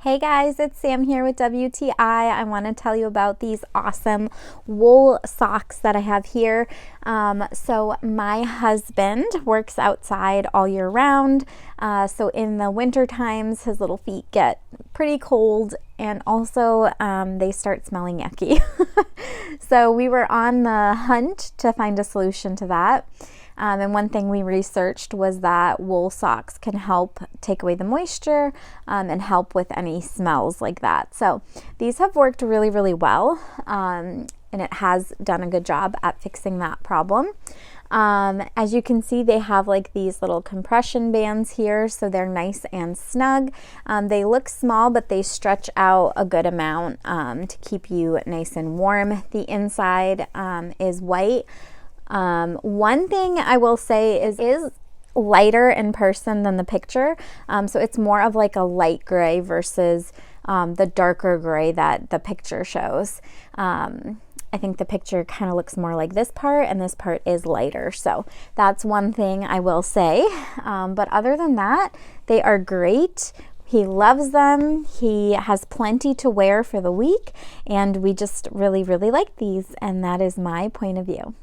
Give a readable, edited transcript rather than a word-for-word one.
Hey guys, it's Sam here with WTI. I want to tell you about these awesome wool socks that I have here. So my husband works outside all year round. So in the winter times, his little feet get pretty cold and also they start smelling yucky. So we were on the hunt to find a solution to that. And one thing we researched was that wool socks can help take away the moisture and help with any smells like that. So these have worked really, really well, and it has done a good job at fixing that problem. As you can see, they have like these little compression bands here, so they're nice and snug. They look small, but they stretch out a good amount to keep you nice and warm. The inside is white. One thing I will say is lighter in person than the picture. So it's more of like a light gray versus the darker gray that the picture shows. I think the picture kind of looks more like this part, and this part is lighter. So that's one thing I will say. But other than that, they are great. He loves them. He has plenty to wear for the week, and we just really, really like these, and that is my point of view.